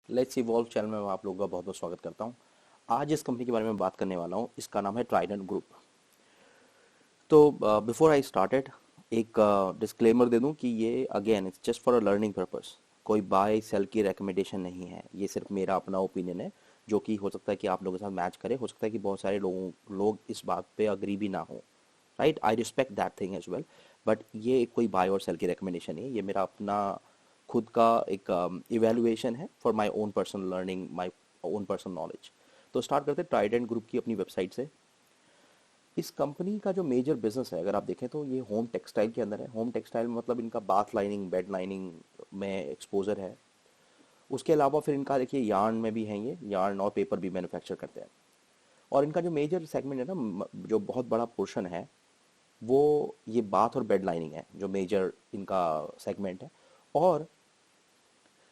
Let's evolve channel में मैं आप लोगों का बहुत बहुत स्वागत करता हूँ। आज इस कंपनी के बारे में बात करने वाला हूँ। इसका नाम है ट्राइडेंट ग्रुप। तो बिफोर आई स्टार्टेड एक डिस्क्लेमर दे दूं कि ये again it's just for a learning purpose. कोई बाय सेल की रिकमेंडेशन नहीं है, ये सिर्फ मेरा अपना ओपिनियन है जो कि हो सकता है कि आप लोगों के साथ मैच करे, हो सकता है कि बहुत सारे लोग इस बात पे अग्री भी ना हो। Right, I respect that thing as well. But ये कोई बाय और सेल की रिकमेंडेशन नहीं है, ये मेरा अपना खुद का एक इवेल्युएशन है for my own personal learning, my own personal knowledge. तो स्टार्ट करते हैं ट्राइडेंट ग्रुप की अपनी वेबसाइट से। इस कंपनी का जो मेजर बिजनेस है अगर आप देखें तो ये होम टेक्सटाइल के अंदर है। होम टेक्सटाइल मतलब इनका बाथ लाइनिंग, बेड लाइनिंग में एक्सपोजर है। उसके अलावा फिर इनका देखिए यार्न में भी है, ये यार्न और पेपर भी मैन्युफैक्चर करते हैं। और इनका जो मेजर सेगमेंट है ना, जो बहुत बड़ा पोर्शन है वो ये बाथ और बेड लाइनिंग है, जो मेजर इनका सेगमेंट है। और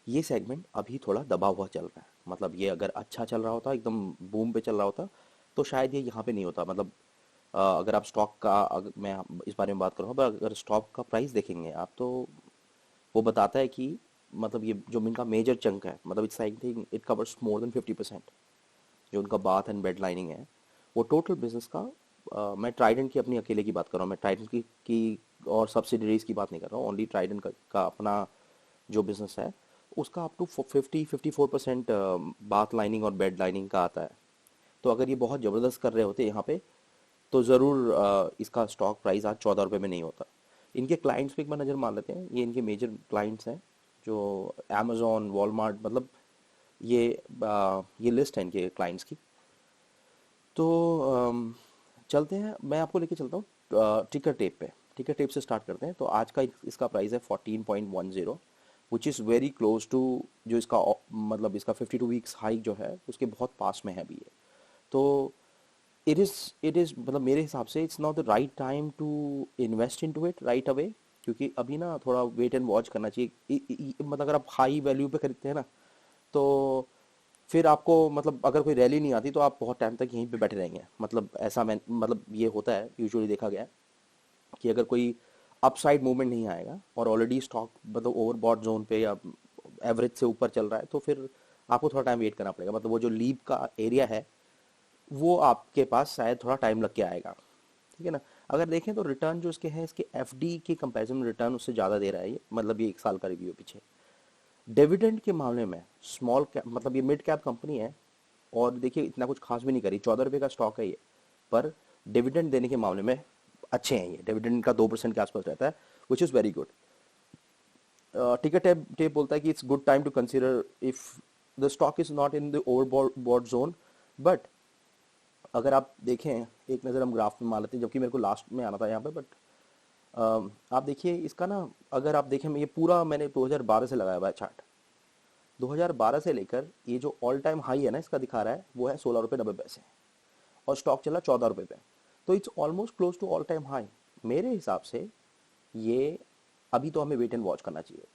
ये सेगमेंट अभी थोड़ा दबा हुआ चल रहा है। मतलब ये अगर अच्छा चल रहा होता, एकदम बूम पे चल रहा होता, तो शायद ये यहाँ पे नहीं होता। मतलब अगर आप स्टॉक का मैं इस बारे में बात करूँगा, पर अगर स्टॉक का प्राइस देखेंगे आप तो वो बताता है कि मतलब ये जो इनका मेजर चंक है, मतलब it's I think it covers more than 50%। जो उनका बाथ एंड बेड लाइनिंग है वो टोटल बिजनेस का, मैं ट्राइडेंट की अपनी अकेले की बात कर रहा हूँ। मैं ट्राइडेंट की और सब्सिडरीज की बात नहीं कर रहा हूँ, ओनली ट्राइडेंट का अपना जो बिजनेस है उसका अप टू 54% बाथ लाइनिंग और बेड लाइनिंग का आता है। तो अगर ये बहुत ज़बरदस्त कर रहे होते यहाँ पे तो ज़रूर इसका स्टॉक प्राइस आज 14 रुपये में नहीं होता। इनके क्लाइंट्स पे एक बार नज़र मार लेते हैं। ये इनके मेजर क्लाइंट्स हैं जो अमेज़ॉन, वॉलमार्ट, मतलब ये लिस्ट है इनके क्लाइंट्स की। तो चलते हैं, मैं आपको लेके चलता हूँ टिकर टेप पे। टिकर टेप से स्टार्ट करते हैं। तो आज का इसका प्राइस है 14.10, which is very close to जो इसका मतलब इसका 52 वीक्स हाई जो है उसके बहुत पास में है अभी ये। तो इट इज़ मतलब मेरे हिसाब से it's not the right time to invest into it right away, क्योंकि अभी ना थोड़ा वेट एंड वॉच करना चाहिए। मतलब अगर आप हाई वैल्यू पे खरीदते हैं ना, तो फिर आपको मतलब अगर कोई रैली नहीं आती तो आप बहुत टाइम तक यहीं पे बैठे रहेंगे। मतलब ऐसा मैं मतलब ये होता है, यूजुअली देखा गया है कि अगर कोई अपसाइड मूवमेंट नहीं आएगा और ऑलरेडी स्टॉक मतलब ओवरबॉट जोन पे या एवरेज से ऊपर चल रहा है तो फिर आपको थोड़ा टाइम वेट करना पड़ेगा। मतलब वो जो लीप का एरिया है वो आपके पास शायद थोड़ा टाइम लग के आएगा। ठीक है ना। अगर देखें तो रिटर्न जो इसके हैं, इसके एफडी के कंपैरिजन में रिटर्न उससे ज़्यादा दे रहा है ये। मतलब ये 1 साल का रिव्यू पीछे। डिविडेंड के मामले में स्मॉल कैप, मतलब ये मिड कैप कंपनी है और देखिए इतना कुछ खास भी नहीं करी, 14 रुपये का स्टॉक है ये। पर डिविडेंड देने के मामले में अच्छे हैं ये। डिविडेंड का 2% के आसपास रहता है, which is very good. Ticker tape tape बोलता है कि it's good time to consider if the stock is not in the overbought zone. But अगर आप देखें, एक नज़र हम ग्राफ में मार लेते हैं, जबकि मेरे को लास्ट में आना था यहाँ पे। बट आप देखिए इसका ना, अगर आप देखें, ये पूरा मैंने 2012 से लगाया हुआ है चार्ट। 2012 से लेकर ये जो ऑल टाइम हाई है ना इसका दिखा रहा है वो है 16 रुपये 90 पैसे, और स्टॉक चला 14 रुपये पे। तो it's almost close to all time high. मेरे हिसाब से ये अभी तो हमें वेट एंड वॉच करना चाहिए,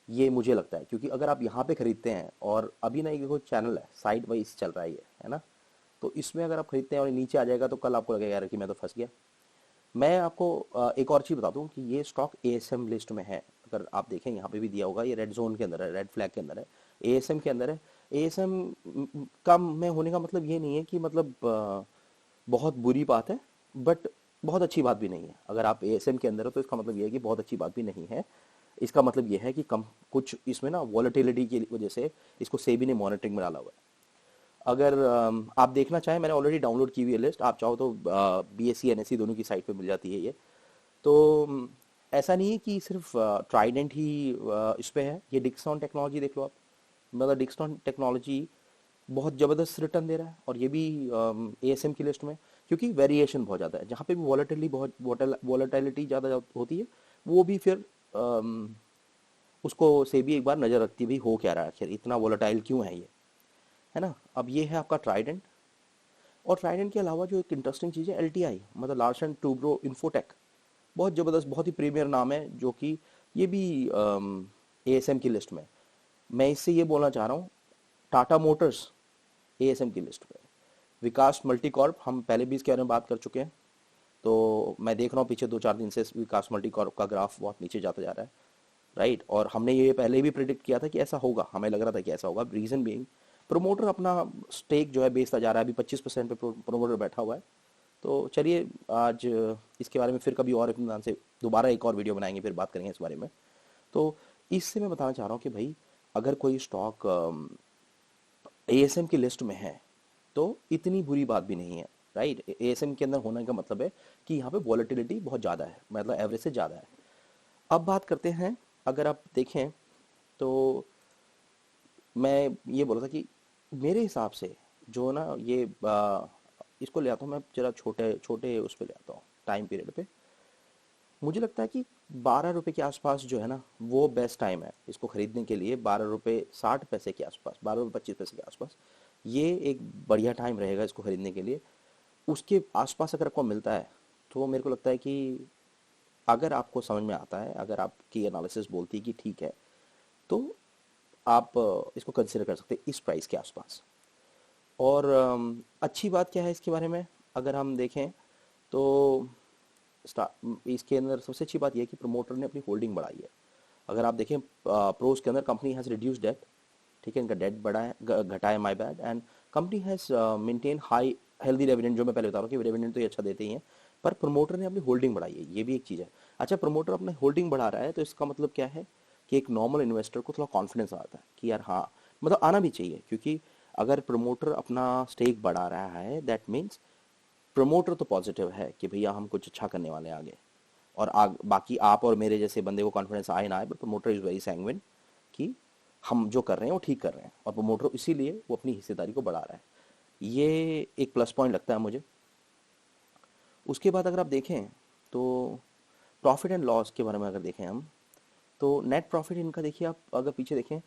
ये मुझे लगता है। क्योंकि अगर आप यहाँ पे खरीदते हैं और अभी ना, ये देखो चैनल है साइड वाइज चल रहा है ये, है ना। तो इसमें अगर आप खरीदते हैं और ये नीचे आ जाएगा तो कल आपको लगेगा यार कि मैं तो फंस गया। मैं आपको एक और चीज़ बता दूं कि ये स्टॉक एएसएम लिस्ट में है। अगर आप देखें यहाँ पे भी दिया होगा, ये रेड जोन के अंदर है, रेड फ्लैग के अंदर है, एएसएम के अंदर है। एएसएम का में होने का मतलब ये नहीं है कि मतलब बहुत बुरी बात है, बट बहुत अच्छी बात भी नहीं है। अगर आप एएसएम के अंदर हो तो इसका मतलब ये है कि बहुत अच्छी बात भी नहीं है। इसका मतलब ये है कि कम कुछ इसमें ना वॉलेटिलिटी की वजह से इसको सेबी ने मॉनिटरिंग में डाला हुआ है। अगर आप देखना चाहें, मैंने ऑलरेडी डाउनलोड की हुई है लिस्ट, आप चाहो तो बीएससी एनएससी दोनों की साइट पे मिल जाती है ये। तो ऐसा नहीं है कि सिर्फ ट्राइडेंट ही इस पे है। ये डिक्सॉन टेक्नोलॉजी देख लो आप। मतलब डिक्सॉन टेक्नोलॉजी बहुत ज़बरदस्त रिटर्न दे रहा है, और ये भी एएसएम की लिस्ट में। क्योंकि वेरिएशन बहुत ज़्यादा है, जहाँ पे भी वॉलेटिलिटी ज़्यादा होती है वो भी फिर उसको से भी एक बार नज़र रखती है, भाई हो क्या रहा है आखिर, इतना वॉलेटाइल क्यों है ये, है ना। अब ये है आपका ट्राइडेंट। और ट्राइडेंट के अलावा जो एक इंटरेस्टिंग चीज़ है एलटीआई, मतलब लार्सन एंड टूब्रो इंफोटेक। बहुत ज़बरदस्त, बहुत ही प्रीमियर नाम है, जो कि ये भी एएसएम की लिस्ट में। मैं इससे ये बोलना चाह रहा हूँ, टाटा मोटर्स एएसएम की लिस्ट में, विकास मल्टीकॉर्प हम पहले भी इसके बारे में बात कर चुके हैं। तो मैं देख रहा हूँ पीछे 2-4 दिन से विकास मल्टीकॉर्प का ग्राफ बहुत नीचे जाता जा रहा है। राइट। और हमने ये पहले भी प्रिडिक्ट किया था कि ऐसा होगा, हमें लग रहा था कि ऐसा होगा। रीज़न बीइंग प्रोमोटर अपना स्टेक जो है बेचता जा रहा है, अभी 25% पे प्रोमोटर बैठा हुआ है। तो चलिए आज इसके बारे में फिर कभी और इत्मीनान से दोबारा एक और वीडियो बनाएंगे, फिर बात करेंगे इस बारे में। तो इससे मैं बताना चाह रहा हूँ कि भाई अगर कोई स्टॉक एएसएम की लिस्ट में है तो इतनी बुरी बात भी नहीं है, राइट। एएसएम के अंदर होने का मतलब है कि यहाँ पे वॉलेटिलिटी बहुत ज़्यादा है, मतलब एवरेज से ज़्यादा है। अब बात करते हैं, अगर आप देखें तो मैं ये बोला था कि मेरे हिसाब से जो ना ये इसको ले आता हूँ मैं जरा छोटे छोटे उस पर ले आता हूँ टाइम पीरियड पे। मुझे लगता है कि 12 रुपए के आसपास जो है ना वो बेस्ट टाइम है इसको खरीदने के लिए। 12 रुपए 60 पैसे के आसपास, 12 रुपए 25 पैसे के आसपास, ये एक बढ़िया टाइम रहेगा इसको खरीदने के लिए। उसके आसपास अगर आपको मिलता है तो मेरे को लगता है कि अगर आपको समझ में आता है, अगर आपकी एनालिसिस बोलती है कि ठीक है, तो आप इसको कंसिडर कर सकते हैं इस प्राइस के आसपास। और अच्छी बात क्या है इसके बारे में अगर हम देखें तो इसके अंदर सबसे अच्छी बात यह है कि प्रमोटर ने अपनी होल्डिंग बढ़ाई है। अगर आप देखें प्रोज के अंदर, कंपनी हैज़ रिड्यूस डेट, ठीक है, इनका डेट बढ़ा है, घटा है, my bad, and company has maintain high healthy revenue, जो मैं पहले बता रहा हूँ कि रेवेन्यू तो ये अच्छा देते ही हैं, पर प्रमोटर ने अपनी होल्डिंग बढ़ाई है, ये भी एक चीज़ है। अच्छा, प्रमोटर अपनी होल्डिंग बढ़ा रहा है तो इसका मतलब क्या है कि एक नॉर्मल इन्वेस्टर को थोड़ा कॉन्फिडेंस आता है कि यार हाँ, मतलब आना भी चाहिए, क्योंकि अगर प्रमोटर अपना स्टेक बढ़ा रहा है दैट मीन्स प्रमोटर तो पॉजिटिव है कि भैया हम कुछ अच्छा करने वाले हैं आगे। और बाकी आप और मेरे जैसे बंदे को कॉन्फिडेंस आए ना आए, but promoter is very sanguine कि हम जो कर रहे हैं वो ठीक कर रहे हैं, और प्रमोटर इसीलिए वो अपनी हिस्सेदारी को बढ़ा रहा है। ये एक प्लस पॉइंट लगता है मुझे। उसके बाद अगर आप देखें तो प्रॉफिट एंड लॉस के बारे में अगर देखें हम, तो नेट प्रॉफिट इनका देखिए, आप अगर पीछे देखें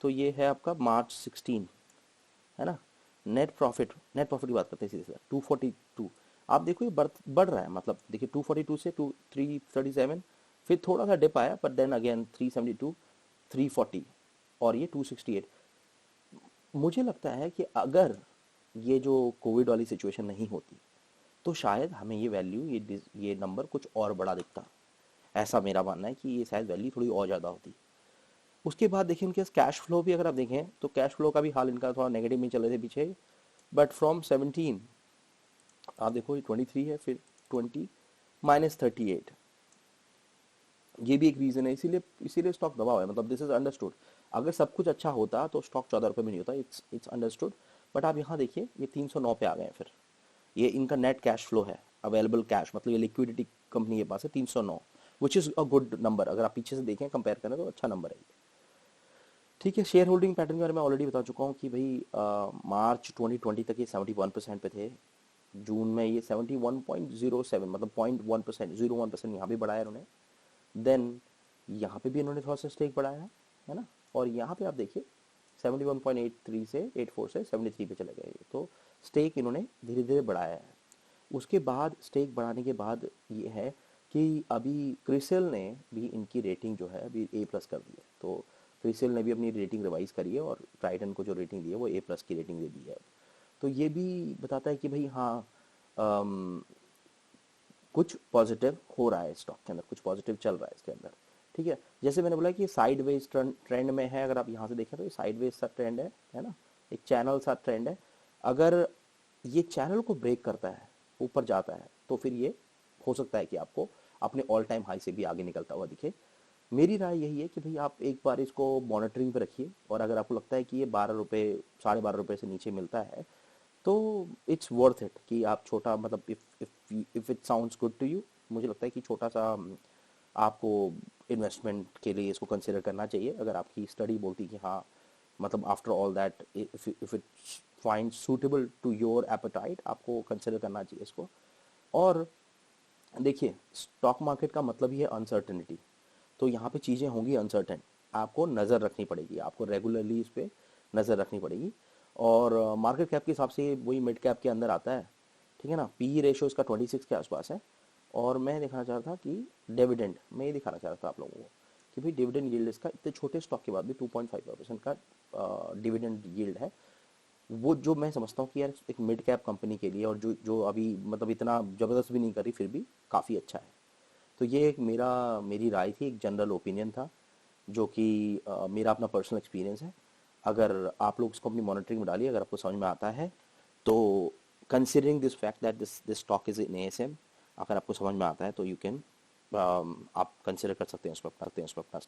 तो ये है आपका March 16, है ना। नेट प्रॉफिट की बात करते हैं सीधे सीधे 242। आप देखो ये बढ़ रहा है, मतलब देखिए 242 से 337, फिर थोड़ा सा डिप आया, पर देन अगेन 372, 340, और ये 268। मुझे लगता है कि अगर ये जो कोविड वाली सिचुएशन नहीं होती तो शायद हमें ये वैल्यू, ये नंबर कुछ और बड़ा दिखता। ऐसा मेरा मानना है कि ये शायद वैल्यू थोड़ी और ज़्यादा होती। उसके बाद देखिए इनके कैश फ्लो भी अगर आप देखें तो कैश फ्लो का भी हाल इनका थोड़ा नेगेटिव में चल रहे थे पीछे, बट फ्रॉम 17 आप देखो ये 23 है, फिर 20 -38, ये भी एक रीज़न है, इसीलिए इसीलिए स्टॉक दबा हुआ है, मतलब दिस इज अंडरस्टूड। अगर सब कुछ अच्छा होता तो स्टॉक 14 रुपये में नहीं होता, इट्स अंडरस्टूड। बट आप यहाँ देखिए ये 309 पे आ गए हैं। फिर ये इनका नेट कैश फ्लो है, अवेलेबल कैश, मतलब ये लिक्विडिटी कंपनी के पास है 309, which is a good number. अगर आप पीछे से देखें, कंपेयर करें तो अच्छा नंबर है ये। ठीक है, शेयर होल्डिंग पैटर्न के बारे में ऑलरेडी बता चुका हूँ कि भाई मार्च 2020 तक ये 71% पे थे। जून में ये 71.07, मतलब 0.1%, 0.1% यहाँ भी बढ़ाया इन्होंने। देन यहाँ पे भी इन्होंने थोड़ा सा स्टेक बढ़ाया है ना। और यहाँ पे आप देखिए 71.83 से 84 से 73 पे चले गए, तो स्टेक इन्होंने धीरे धीरे बढ़ाया है। उसके बाद स्टेक बढ़ाने के बाद ये है कि अभी क्रिसिल ने भी इनकी रेटिंग जो है अभी A+ कर दी है। तो क्रिसिल ने भी अपनी रेटिंग रिवाइज करी है और ट्राइडन को जो रेटिंग दी है वो A+ की रेटिंग दे दी है। तो ये भी बताता है कि भाई हाँ, कुछ पॉजिटिव हो रहा है स्टॉक के अंदर, कुछ पॉजिटिव चल रहा है इसके अंदर। ठीक है, जैसे मैंने बोला कि साइडवेज ट्रेंड में है। अगर आप यहाँ से देखें तो ये साइडवेज सा ट्रेंड है ना, एक चैनल सा ट्रेंड है। अगर ये चैनल को ब्रेक करता है, ऊपर जाता है, तो फिर ये हो सकता है कि आपको अपने ऑल टाइम हाई से भी आगे निकलता हुआ दिखे। मेरी राय यही है कि भाई आप एक बार इसको मॉनिटरिंग पे रखिए, और अगर आपको लगता है कि ये 12 रुपये, 12.5 रुपये से नीचे मिलता है तो इट्स वर्थ इट कि आप छोटा, मतलब if it sounds good to you, मुझे लगता है कि छोटा सा आपको इन्वेस्टमेंट के लिए इसको कंसिडर करना चाहिए। अगर आपकी स्टडी बोलती है कि हाँ, मतलब after all that if it find suitable to your appetite, आपको कंसिडर करना चाहिए इसको। और देखिए, स्टॉक मार्केट का मतलब ही है अनसर्टेनिटी, तो यहाँ पे चीज़ें होंगी अनसर्टेन, आपको नज़र रखनी पड़ेगी, आपको रेगुलरली इस पर नज़र रखनी पड़ेगी। और मार्केट कैप के हिसाब से वही मिड कैप के अंदर आता है, ठीक है ना। पी रेशो इसका 26 के आसपास है। और मैं दिखाना चाह रहा था कि डिविडेंड, मैं ये दिखाना चाह रहा था आप लोगों को कि भाई डिविडेंड यील्ड इसका इतने छोटे स्टॉक के बाद भी 2.5% का डिविडेंड यील्ड है। वो जो मैं समझता हूँ कि यार एक मिड कैप कंपनी के लिए, और जो जो अभी मतलब इतना ज़बरदस्त भी नहीं कर रही, फिर भी काफ़ी अच्छा है। तो ये एक मेरी राय थी, एक जनरल ओपिनियन था। जो कि मेरा अपना पर्सनल एक्सपीरियंस है। अगर आप लोग इसको अपनी मॉनिटरिंग में डालिए, अगर आपको समझ में आता है तो considering this fact that this stock is in ASM, अगर आपको समझ में आता है तो यू कैन आप कंसिडर कर सकते हैं उस पर अपना